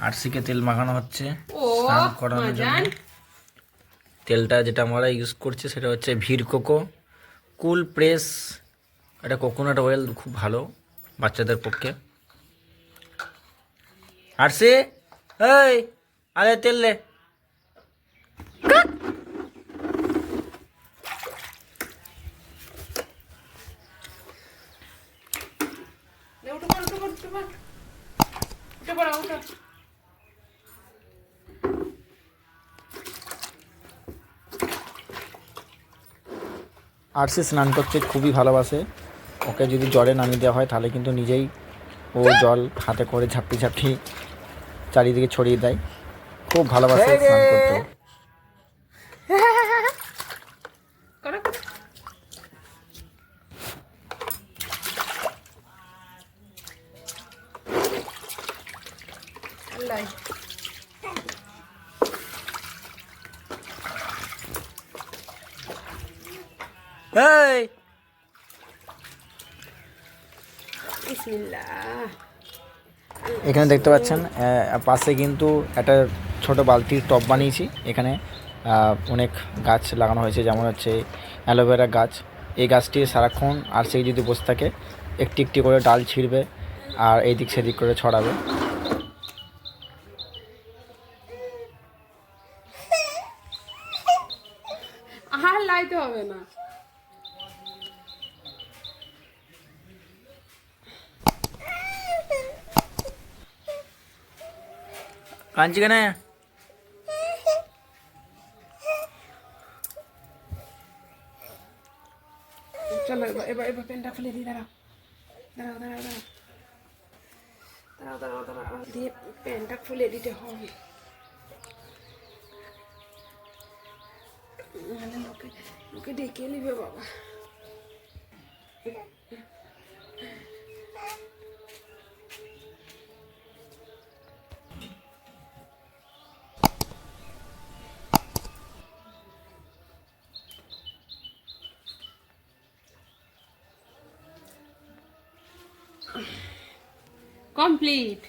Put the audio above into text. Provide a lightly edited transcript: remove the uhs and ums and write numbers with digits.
আরসিকে তেল মাখানো হচ্ছে ও স্নান করানোর জন্য। মাজান তেলটা যেটা আমরা ইউজ করছি সেটা হচ্ছে ভির কোকো কুল প্রেস। এটা কোকোনাট অয়েল, খুব ভালো বাচ্চাদের পক্ষে। আরসি এই আরে তেল লে। উঠে পড় উঠে পড় উঠে পড় উঠে পড় উঠে। আরসি স্নান করতে খুবই ভালোবাসে। ওকে যদি জলে নামিয়ে দেওয়া হয় তাহলে কিন্তু নিজেই ও জল হাতে করে ঝাপটি ঝাপটি চারিদিকে ছড়িয়ে দেয়। খুব ভালোবাসে স্নান করতে। করো করো। আল্লাহ এই বিসমিল্লাহ। এখানে দেখতে পাচ্ছেন পাশে কিন্তু একটা ছোট বালতির টব বানিয়েছি। এখানে অনেক গাছ লাগানো হয়েছে, যেমন হচ্ছে অ্যালোভেরা গাছ। এই গাছটি সারাক্ষণ আর সেই যদি বসে থাকে একটি একটি করে ডাল ছিঁড়বে আর এইদিক সেদিক করে ছড়াবে। আর লাইতে হবে না। কাঞ্চি কেন? চলো এবার এবার এবার পেনটা খুলে দিই। দাঁড়াও দাঁড়াও দাঁড়াও দাঁড়াও দাঁড়াও দাঁড়াও দাঁড়াও দিয়ে পেনটা খুলে দিতে হবে, নাহলে লোকে লোকে ডেকে নিবে বাবা। কমপ্লিট।